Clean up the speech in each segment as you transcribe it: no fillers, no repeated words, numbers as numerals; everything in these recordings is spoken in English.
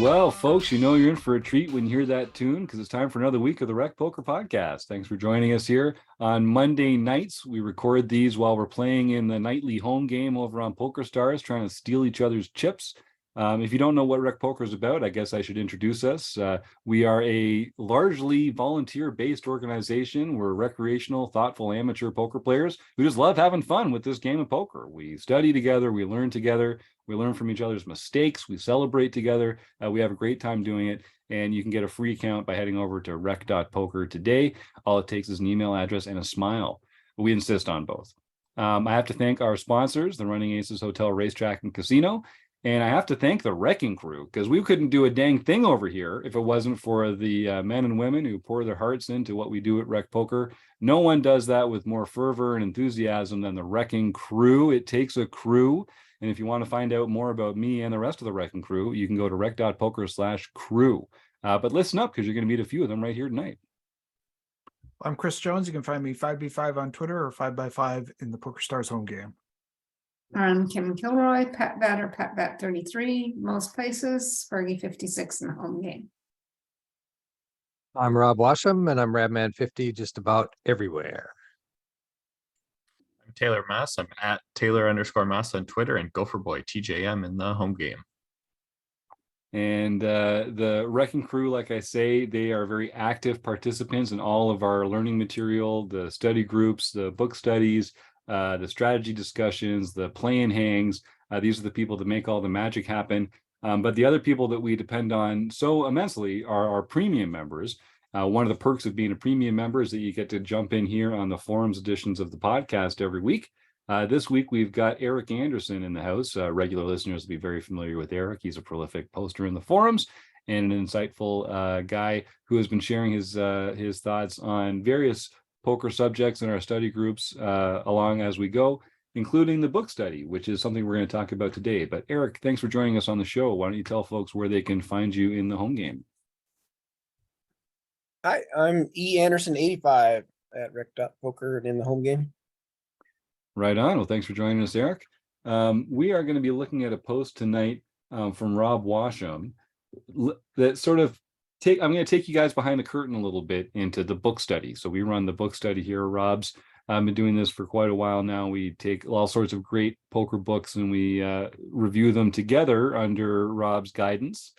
Well, folks, you know you're in for a treat when you hear that tune because it's time for another week of the Rec Poker Podcast. Thanks for joining us here on Monday nights. We record these while we're playing in the nightly home game over on Poker Stars, trying to steal each other's chips. If you don't know what Rec Poker is about, I guess I should introduce us. We are a largely volunteer-based organization. We're recreational, thoughtful, amateur poker players who just love having fun with this game of poker. We study together, we learn together, we learn from each other's mistakes, we celebrate together. We have a great time doing it, and you can get a free account by heading over to rec.poker today. All it takes is an email address and a smile. We insist on both. I have to thank our sponsors, the Running Aces Hotel, Racetrack, and Casino. And I have to thank the Wrecking Crew, because we couldn't do a dang thing over here if it wasn't for the men and women who pour their hearts into what we do at Rec Poker. No one does that with more fervor and enthusiasm than the Wrecking Crew. It takes a crew. And if you want to find out more about me and the rest of the Wrecking Crew, you can go to rec.poker/crew. But listen up, because you're going to meet a few of them right here tonight. I'm Chris Jones. You can find me 5B5 on Twitter or 5x5 in the Poker Stars home game. I'm Kim Kilroy, PetVet or PetVet 33, most places, Fergie 56 in the home game. I'm Rob Washam, and I'm Radman 50 just about everywhere. I'm Taylor Mass. I'm at Taylor_Mass on Twitter, and Gopherboy TJM in the home game. And the Wrecking Crew, like I say, they are very active participants in all of our learning material, the study groups, the book studies, the strategy discussions, the play and hangs. These are the people that make all the magic happen. But the other people that we depend on so immensely are our premium members. One of the perks of being a premium member is that you get to jump in here on the forums editions of the podcast every week. This week, we've got Eric Anderson in the house. Regular listeners will be very familiar with Eric. He's a prolific poster in the forums and an insightful guy who has been sharing his thoughts on various poker subjects in our study groups along as we go, including the book study, which is something we're going to talk about today. But Eric, thanks for joining us on the show. Why don't you tell folks where they can find you in the home game? Hi, I'm E. Anderson85 at rec.poker and in the home game. Right on. Well, thanks for joining us, Eric. We are going to be looking at a post tonight from Rob Washam that sort of I'm going to take you guys behind the curtain a little bit into the book study. So we run the book study here. Rob's been doing this for quite a while now. We take all sorts of great poker books and we review them together under Rob's guidance.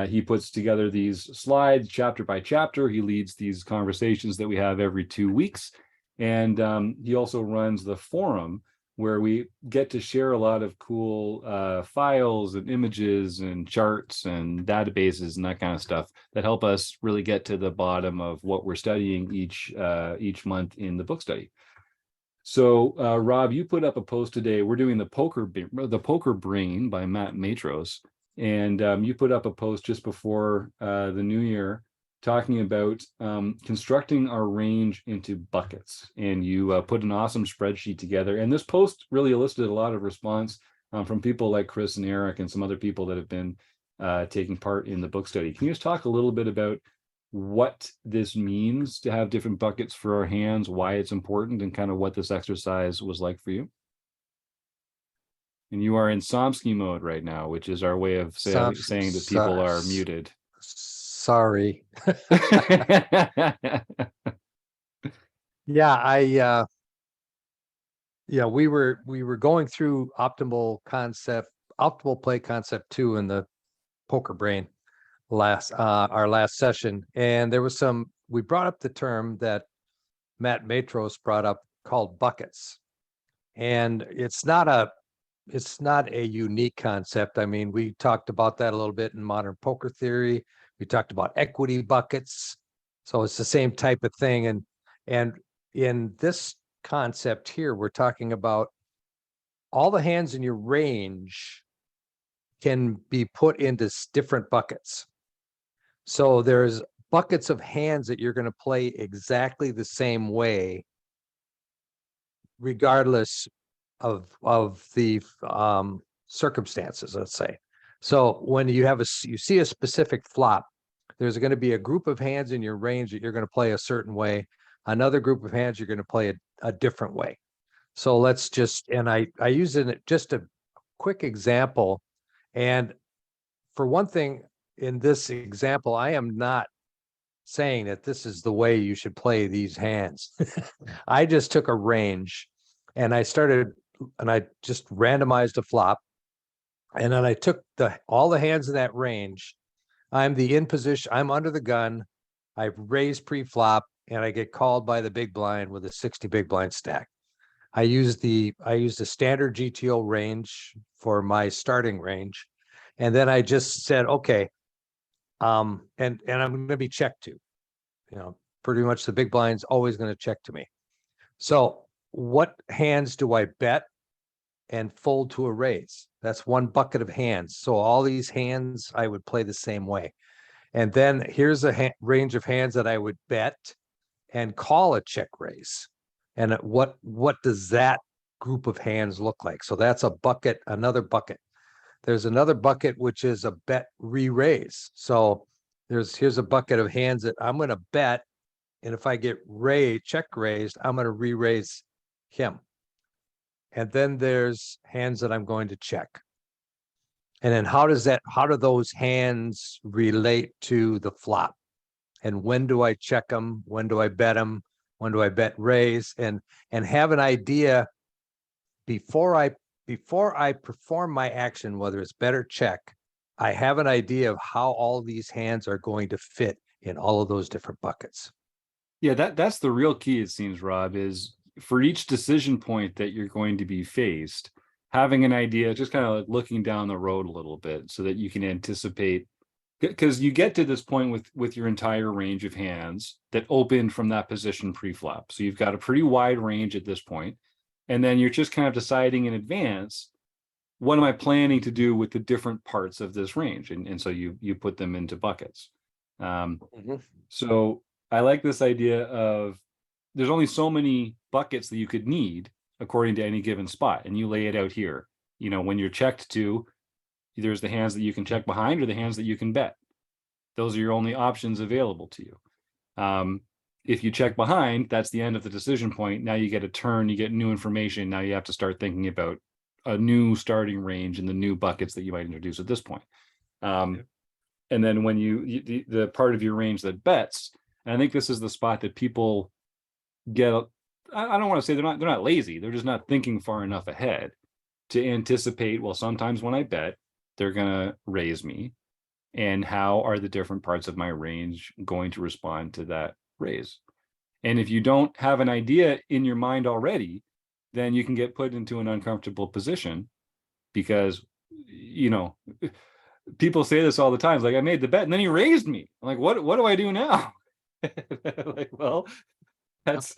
He puts together these slides chapter by chapter. He leads these conversations that we have every 2 weeks. And he also runs the forum where we get to share a lot of cool files and images and charts and databases and that kind of stuff that help us really get to the bottom of what we're studying each month in the book study. So Rob, you put up a post today. We're doing the Poker Brain by Matt Matros. And you put up a post just before the new year talking about constructing our range into buckets. And you put an awesome spreadsheet together. And this post really elicited a lot of response from people like Chris and Eric and some other people that have been taking part in the book study. Can you just talk a little bit about what this means to have different buckets for our hands, why it's important, and kind of what this exercise was like for you? And you are in Somsky mode right now, which is our way of saying that people are muted. Sorry. Yeah, we were going through optimal play concept 2 in the Poker Brain our last session, and there was we brought up the term that Matt Matros brought up called buckets, and it's not a unique concept. I mean, we talked about that a little bit in modern poker theory. We talked about equity buckets. So it's the same type of thing. And in this concept here, we're talking about all the hands in your range can be put into different buckets. So there's buckets of hands that you're going to play exactly the same way, regardless of the circumstances, let's say. So when you see a specific flop, there's going to be a group of hands in your range that you're going to play a certain way. Another group of hands you're going to play a different way. So let's I use just a quick example. And for one thing, in this example, I am not saying that this is the way you should play these hands. I just took a range and I just randomized a flop. And then I took all the hands in that range. I'm in position, I'm under the gun. I've raised pre-flop and I get called by the big blind with a 60 big blind stack. I used a standard GTO range for my starting range. And then I just said, okay, and I'm going to be checked to, pretty much the big blind's always going to check to me. So what hands do I bet and fold to a raise? That's one bucket of hands. So all these hands, I would play the same way. And then here's a range of hands that I would bet and call a check raise. And what does that group of hands look like? So that's a bucket, another bucket. There's another bucket, which is a bet re-raise. So here's a bucket of hands that I'm going to bet. And if I get check raised, I'm going to re-raise him. And then there's hands that I'm going to check. And then how do those hands relate to the flop? And when do I check them? When do I bet them? When do I bet raise? And have an idea before I perform my action, whether it's bet or check, I have an idea of how all these hands are going to fit in all of those different buckets. Yeah, that's the real key, it seems, Rob, is for each decision point that you're going to be faced, having an idea, just kind of like looking down the road a little bit so that you can anticipate, because you get to this point with your entire range of hands that open from that position pre-flop. So you've got a pretty wide range at this point, and then you're just kind of deciding in advance, what am I planning to do with the different parts of this range? And so you put them into buckets. So I like this idea of there's only so many buckets that you could need according to any given spot. And you lay it out here. When you're checked to, there's the hands that you can check behind or the hands that you can bet. Those are your only options available to you. If you check behind, that's the end of the decision point. Now you get a turn, you get new information. Now you have to start thinking about a new starting range and the new buckets that you might introduce at this point. And then when the part of your range that bets, and I think this is the spot that people get, I don't want to say they're not lazy. They're just not thinking far enough ahead to anticipate, well, sometimes when I bet, they're going to raise me. And how are the different parts of my range going to respond to that raise? And if you don't have an idea in your mind already, then you can get put into an uncomfortable position because, people say this all the time. It's like, I made the bet and then he raised me. I'm like, what do I do now? Like, well, that's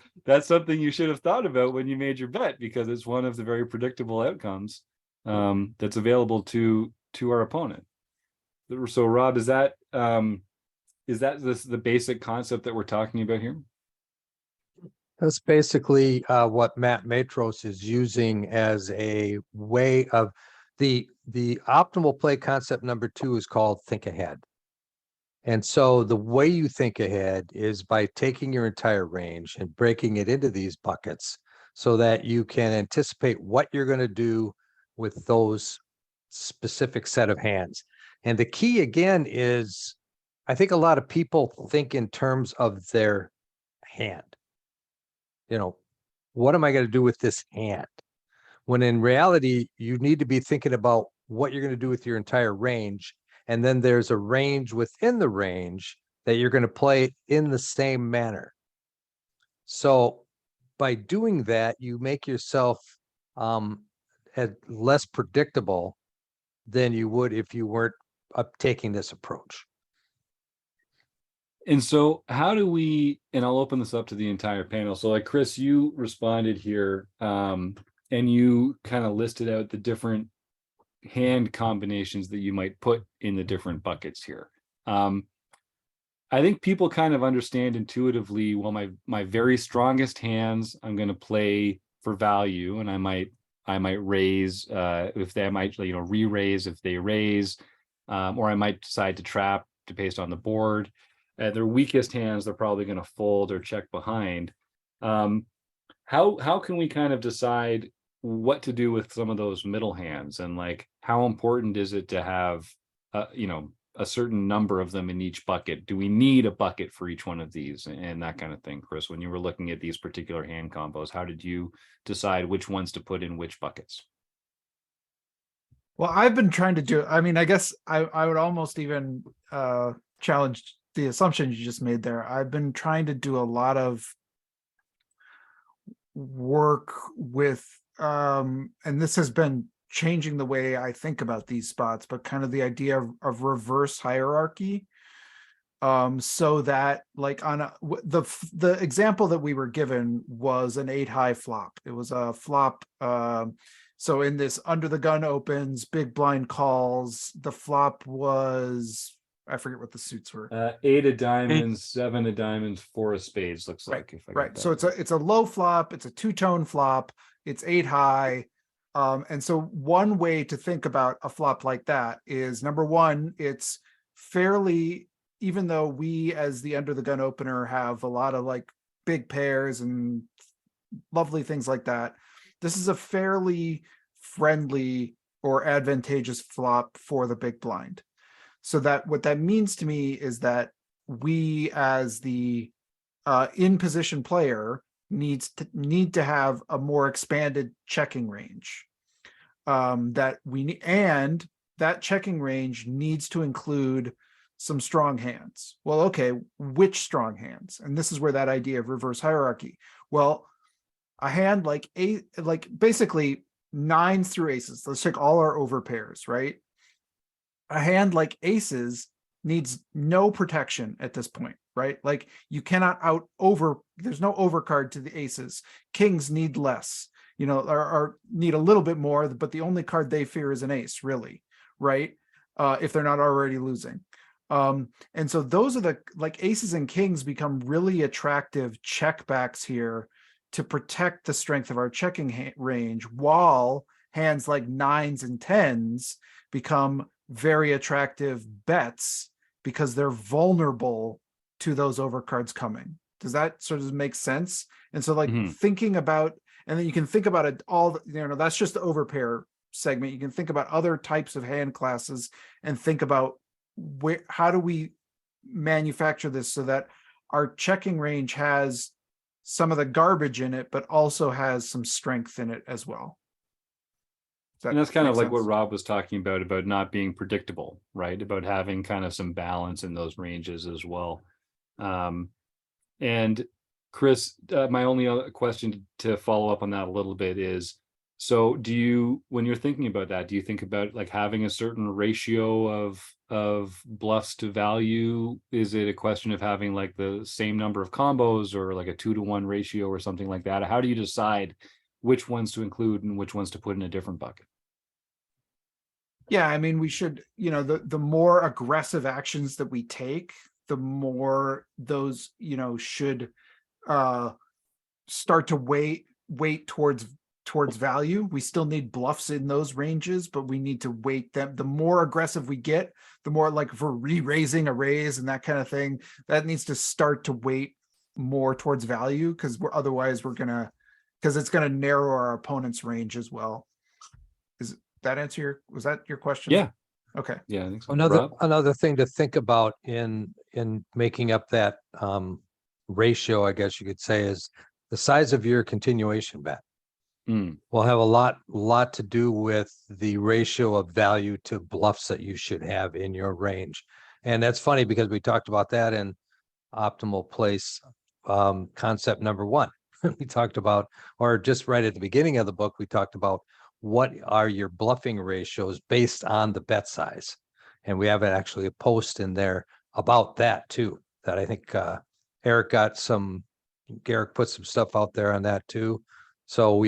something you should have thought about when you made your bet, because it's one of the very predictable outcomes that's available to our opponent. So Rob, is that the basic concept that we're talking about here? That's basically what Matt Matros is using as a way of the optimal play concept number 2 is called think ahead. And so the way you think ahead is by taking your entire range and breaking it into these buckets so that you can anticipate what you're going to do with those specific set of hands. And the key again is, I think a lot of people think in terms of their hand. What am I going to do with this hand? When in reality, you need to be thinking about what you're going to do with your entire range. And then there's a range within the range that you're going to play in the same manner. So by doing that, you make yourself less predictable than you would if you weren't taking this approach. And so how do we, and I'll open this up to the entire panel. So like Chris, you responded here and you kind of listed out the different hand combinations that you might put in the different buckets here. I think people kind of understand intuitively, well, my very strongest hands, I'm going to play for value, and I might raise if they might, re-raise if they raise, or I might decide to trap based on the board. Their weakest hands, they're probably going to fold or check behind. How can we kind of decide what to do with some of those middle hands, and like how important is it to have a certain number of them in each bucket? Do we need a bucket for each one of these and that kind of thing? Chris, when you were looking at these particular hand combos, how did you decide which ones to put in which buckets? Well, I've been trying to do, I mean, I guess I would almost even challenge the assumption you just made there. I've been trying to do a lot of work with, and this has been changing the way I think about these spots, but kind of the idea of reverse hierarchy. So that like on the example that we were given was an 8-high flop. It was a flop. So in this under the gun opens, big blind calls, the flop was, I forget what the suits were. 8 of diamonds, 7 of diamonds, 4 of spades looks Right, like. If I got Right. that So it's a low flop, it's a 2-tone flop, it's 8-high. And so one way to think about a flop like that is, number one, it's fairly, even though we as the under the gun opener have a lot of like big pairs and lovely things like that, this is a fairly friendly or advantageous flop for the big blind. So that what that means to me is that we as the in position player need to have a more expanded checking range. That we need, and that checking range needs to include some strong hands. Well, okay, which strong hands? And this is where that idea of reverse hierarchy. Well, a hand like basically 9s through aces. Let's take all our over pairs, right? A hand like aces needs no protection at this point, right? Like you cannot there's no overcard to the aces. Kings need less, or need a little bit more, but the only card they fear is an ace, really, right? If they're not already losing. And so those are like aces and kings become really attractive checkbacks here to protect the strength of our checking range, while hands like 9s and 10s become very attractive bets because they're vulnerable to those overcards coming. Does that sort of make sense? And so thinking about, and then you can think about it all, that's just the overpair segment. You can think about other types of hand classes and think about how do we manufacture this so that our checking range has some of the garbage in it, but also has some strength in it as well. And that's kind of like what Rob was talking about not being predictable, right? About having kind of some balance in those ranges as well. And Chris, my only other question to follow up on that a little bit is, so when you're thinking about that, do you think about like having a certain ratio of bluffs to value? Is it a question of having like the same number of combos or like a 2-to-1 ratio or something like that? How do you decide which ones to include and which ones to put in a different bucket? Yeah, I mean, we should, the more aggressive actions that we take, the more those, should start to weight towards value. We still need bluffs in those ranges, but we need to weight them. The more aggressive we get, the more, like if we're re-raising a raise and that kind of thing, that needs to start to weight more towards value, because it's gonna narrow our opponent's range as well. Was that your question? Yeah. Okay. Yeah, I think so. Another thing to think about in making up that ratio, I guess you could say, is the size of your continuation bet. Will have a lot to do with the ratio of value to bluffs that you should have in your range. And that's funny because we talked about that in optimal place concept number 1. We talked about, or just right at the beginning of the book, we talked about what are your bluffing ratios based on the bet size. And we have actually a post in there about that too, that I think Garrick put some stuff out there on that too. So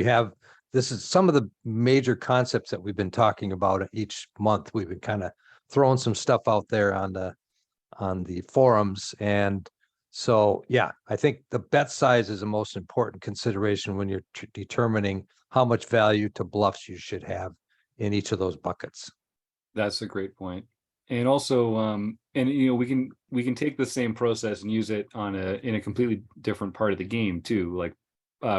this is some of the major concepts that we've been talking about each month. We've been kind of throwing some stuff out there on the forums. And so, yeah, I think the bet size is the most important consideration when you're determining how much value to bluffs you should have in each of those buckets. That's a great point. And also, we can take the same process and use it in a completely different part of the game too. Like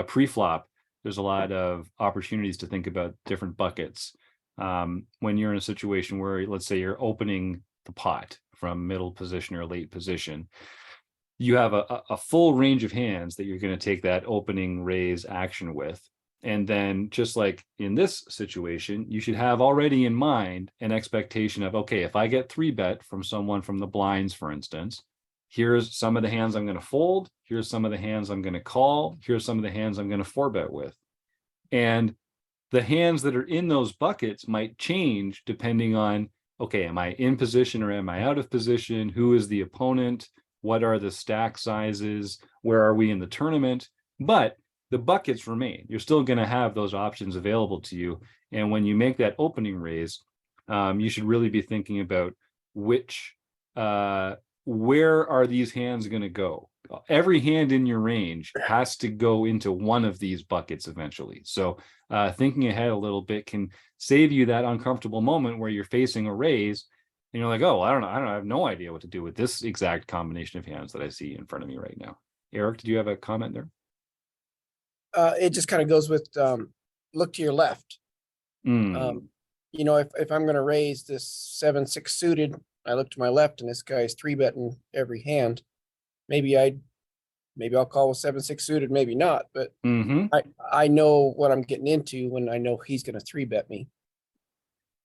pre-flop, there's a lot of opportunities to think about different buckets. When you're in a situation where, let's say, you're opening the pot from middle position or late position, you have a full range of hands that you're going to take that opening raise action with. And then just like in this situation, you should have already in mind an expectation of, okay, if I get 3-bet from someone from the blinds, for instance, here's some of the hands I'm going to fold. Here's some of the hands I'm going to call. Here's some of the hands I'm going to 4-bet with. And the hands that are in those buckets might change depending on, okay, am I in position or am I out of position? Who is the opponent? What are the stack sizes? Where are we in the tournament? But the buckets remain. You're still going to have those options available to you. And when you make that opening raise, you should really be thinking about which, where are these hands going to go? Every hand in your range has to go into one of these buckets eventually. So thinking ahead a little bit can save you that uncomfortable moment where you're facing a raise and you're like, oh, I don't know. I have no idea what to do with this exact combination of hands that I see in front of me right now. Eric, did you have a comment there? It just kind of goes with, look to your left. Mm, You know, if I'm gonna raise this 7-6 suited, I look to my left and this guy's 3-betting every hand. Maybe I'll call with 7-6 suited, maybe not, but hmm I know what I'm getting into when I know he's gonna 3-bet me.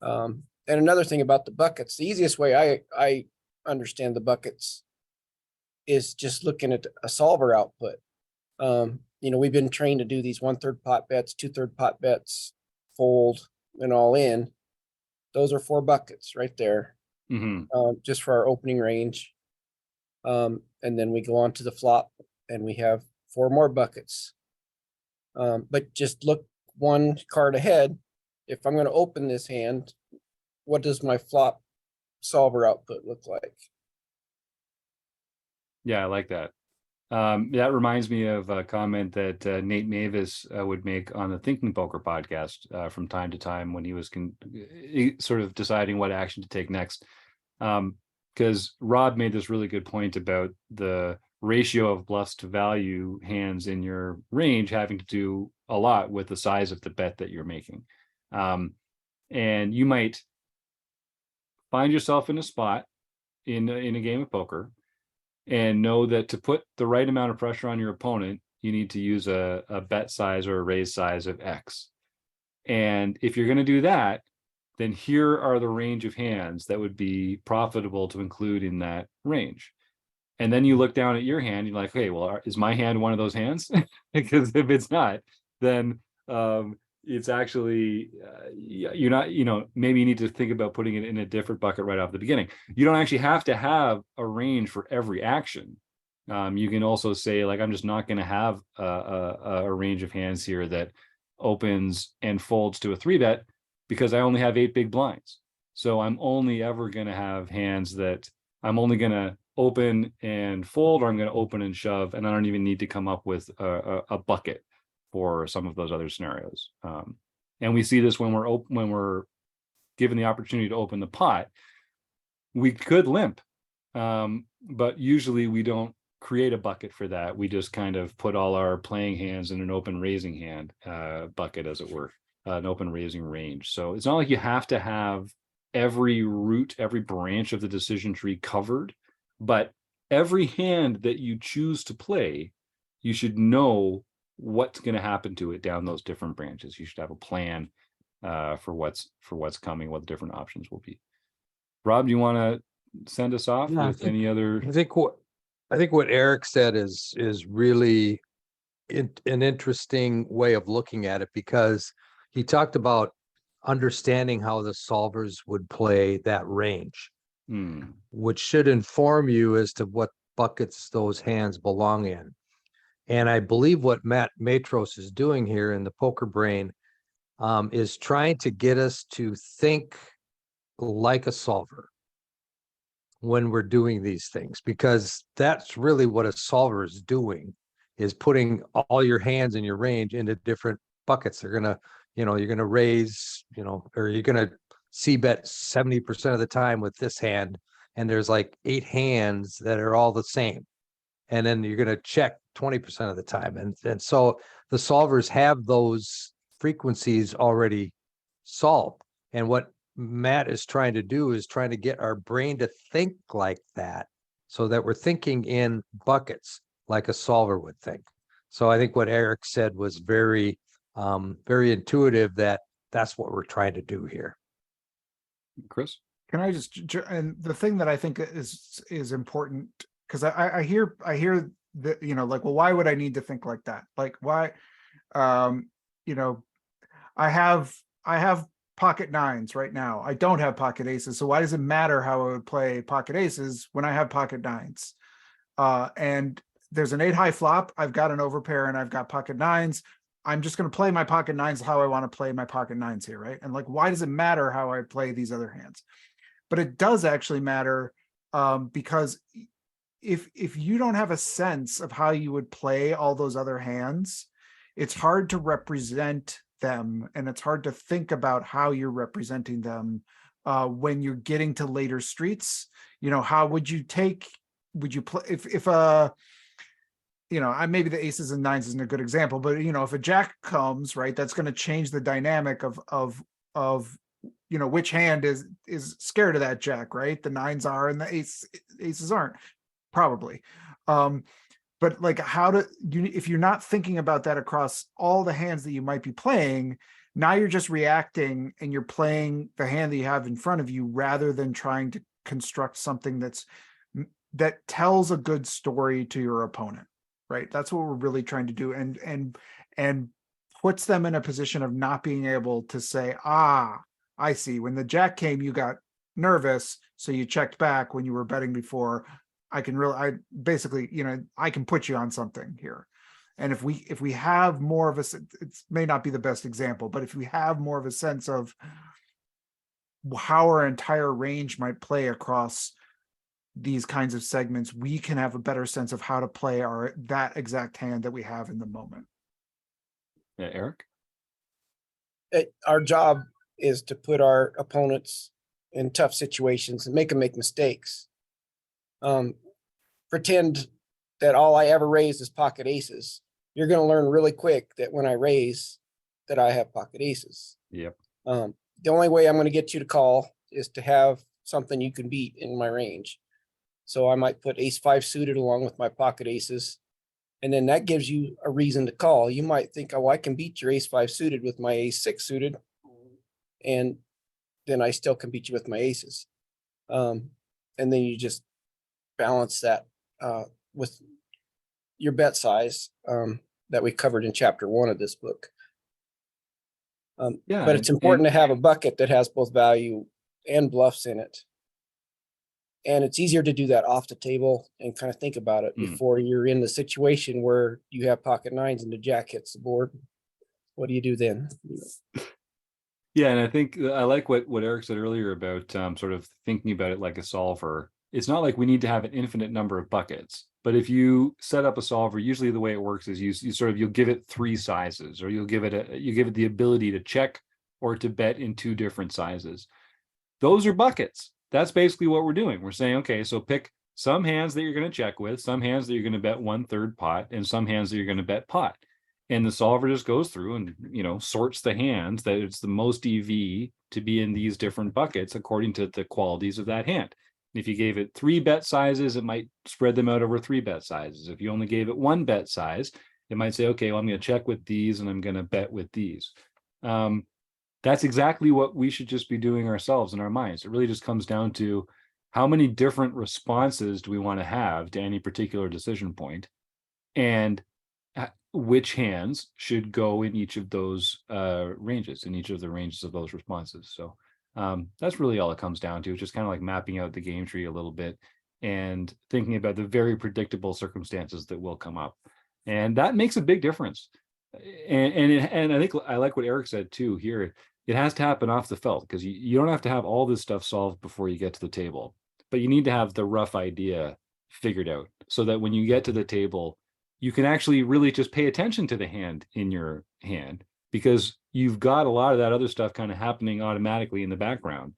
And another thing about the buckets, the easiest way I understand the buckets is just looking at a solver output. You know, we've been trained to do these 1/3 pot bets, 2/3 pot bets, fold, and all in. Those are 4 buckets right there, hmm just for our opening range. And then we go on to the flop and we have 4 more buckets. But just look one card ahead. If I'm going to open this hand, what does my flop solver output look like? Yeah, I like that. That reminds me of a comment that Nate Mavis would make on the Thinking Poker podcast from time to time when he was sort of deciding what action to take next. Because Rob made this really good point about the ratio of bluffs to value hands in your range having to do a lot with the size of the bet that you're making. And you might find yourself in a spot in a game of poker and know that to put the right amount of pressure on your opponent, you need to use a bet size or a raise size of X. And if you're going to do that, then here are the range of hands that would be profitable to include in that range. And then you look down at your hand, you're like, hey, well, is my hand one of those hands? Because if it's not, then it's actually, you're not, maybe you need to think about putting it in a different bucket right off the beginning. You don't actually have to have a range for every action. You can also say, like, I'm just not going to have a range of hands here that opens and folds to a 3-bet because I only have 8 big blinds. So I'm only ever going to have hands that I'm only going to open and fold, or I'm going to open and shove, and I don't even need to come up with a bucket for some of those other scenarios. And we see this when we're given the opportunity to open the pot. We could limp, but usually we don't create a bucket for that. We just kind of put all our playing hands in an open raising hand bucket, as it were, an open raising range. So it's not like you have to have every root, every branch of the decision tree covered, but every hand that you choose to play, you should know what's going to happen to it down those different branches. You should have a plan for what's coming, what the different options will be. Rob, do you want to send us off with any other? I think what Eric said is really an interesting way of looking at it, because he talked about understanding how the solvers would play that range, which should inform you as to what buckets those hands belong in. And I believe what Matt Matros is doing here in the Poker Brain is trying to get us to think like a solver when we're doing these things, because that's really what a solver is doing, is putting all your hands in your range into different buckets. They're gonna, you're gonna raise, or you're gonna c-bet 70% of the time with this hand, and there's like 8 hands that are all the same. And then you're going to check 20% of the time. And so the solvers have those frequencies already solved. And what Matt is trying to do is trying to get our brain to think like that, so that we're thinking in buckets like a solver would think. So I think what Eric said was very, very intuitive, that that's what we're trying to do here. Chris? Can I just, and the thing that I think is important, because I hear that, you know, like, well, why would I need to think like that? Like, why, you know, I have pocket nines right now. I don't have pocket aces. So why does it matter how I would play pocket aces when I have pocket nines? And there's an 8-high flop. I've got an overpair and I've got pocket nines. I'm just going to play my pocket nines how I want to play my pocket nines here, right? And like, why does it matter how I play these other hands? But it does actually matter, because if you don't have a sense of how you would play all those other hands, it's hard to represent them, and it's hard to think about how you're representing them when you're getting to later streets. You know, how would you play if you know, maybe the aces and nines isn't a good example, but you know, if a jack comes, right, that's going to change the dynamic of you know, which hand is scared of that jack, right? The nines are and the aces aren't, probably. But like, if you're not thinking about that across all the hands that you might be playing, now you're just reacting and you're playing the hand that you have in front of you, rather than trying to construct something that tells a good story to your opponent, right? That's what we're really trying to do, and puts them in a position of not being able to say, I see, when the jack came, you got nervous, so you checked back when you were betting before. I basically, you know, I can put you on something here. And if we have more of it may not be the best example, but if we have more of a sense of how our entire range might play across these kinds of segments, we can have a better sense of how to play that exact hand that we have in the moment. Yeah, Eric? Our job is to put our opponents in tough situations and make them make mistakes. Pretend that all I ever raise is pocket aces. You're going to learn really quick that when I raise, that I have pocket aces. Yep. The only way I'm going to get you to call is to have something you can beat in my range. So I might put ace-5 suited along with my pocket aces, and then that gives you a reason to call. You might think, oh, I can beat your ace-5 suited with my ace-6 suited, and then I still can beat you with my aces. And then you just balance that with your bet size that we covered in chapter 1 of this book. Yeah, but it's important to have a bucket that has both value and bluffs in it. And it's easier to do that off the table and kind of think about it before you're in the situation where you have pocket nines and the jack hits the board. What do you do then? Yeah, and I think I like what Eric said earlier about sort of thinking about it like a solver. It's not like we need to have an infinite number of buckets, but if you set up a solver, usually the way it works is you'll give it 3 sizes, or you'll give it the ability to check or to bet in 2 different sizes. Those are buckets. That's basically what we're doing. We're saying, okay, so pick some hands that you're going to check with, some hands that you're going to bet 1/3 pot, and some hands that you're going to bet pot. And the solver just goes through and, you know, sorts the hands that it's the most EV to be in these different buckets according to the qualities of that hand. If you gave it 3 bet sizes, it might spread them out over 3 bet sizes. If you only gave it 1 bet size, it might say, okay, well, I'm going to check with these and I'm going to bet with these. That's exactly what we should just be doing ourselves in our minds. It really just comes down to how many different responses do we want to have to any particular decision point, and which hands should go in each of those ranges, in each of the ranges of those responses. So that's really all it comes down to. It's just kind of like mapping out the game tree a little bit and thinking about the very predictable circumstances that will come up. And that makes a big difference. And I think I like what Eric said too here. It has to happen off the felt, because you don't have to have all this stuff solved before you get to the table, but you need to have the rough idea figured out so that when you get to the table, you can actually really just pay attention to the hand in your hand, because you've got a lot of that other stuff kind of happening automatically in the background.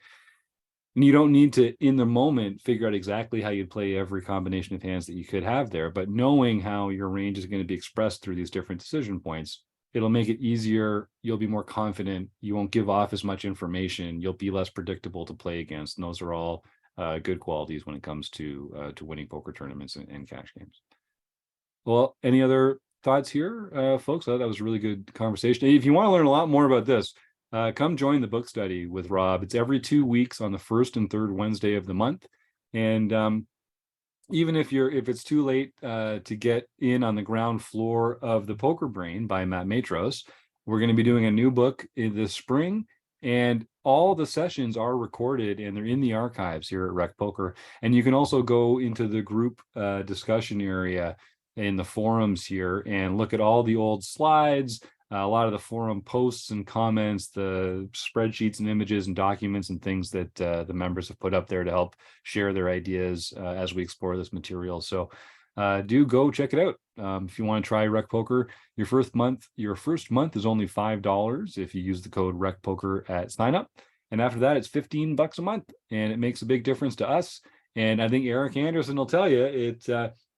And you don't need to, in the moment, figure out exactly how you'd play every combination of hands that you could have there, but knowing how your range is going to be expressed through these different decision points it'll make it easier. You'll be more confident. You won't give off as much information. You'll be less predictable to play against. And those are all good qualities when it comes to winning poker tournaments and cash games. Well, any other thoughts here, folks? That was a really good conversation. If you want to learn a lot more about this, come join the book study with Rob. It's every 2 weeks on the first and third Wednesday of the month. And even if it's too late to get in on the ground floor of The Poker Brain by Matt Matros, we're going to be doing a new book in the spring, and all the sessions are recorded and they're in the archives here at Rec Poker. And you can also go into the group discussion area in the forums here and look at all the old slides, a lot of the forum posts and comments, the spreadsheets and images and documents and things that the members have put up there to help share their ideas as we explore this material. So do go check it out. If you want to try Rec Poker, your first month is only $5 if you use the code Rec Poker at sign up. And after that, it's $15 a month, and it makes a big difference to us. And I think Eric Anderson will tell you, it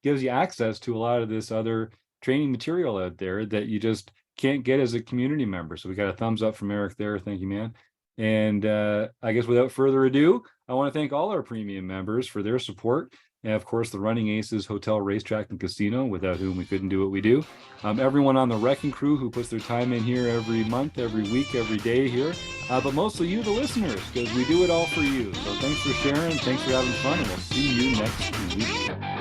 gives you access to a lot of this other training material out there that you just can't get as a community member. So we got a thumbs up from Eric there. Thank you, man. And I guess without further ado, I want to thank all our premium members for their support. And of course, the Running Aces Hotel, Racetrack, and Casino, without whom we couldn't do what we do. Everyone on the Wrecking Crew who puts their time in here every month, every week, every day here. But mostly you, the listeners, because we do it all for you. So thanks for sharing. Thanks for having fun. And we'll see you next week.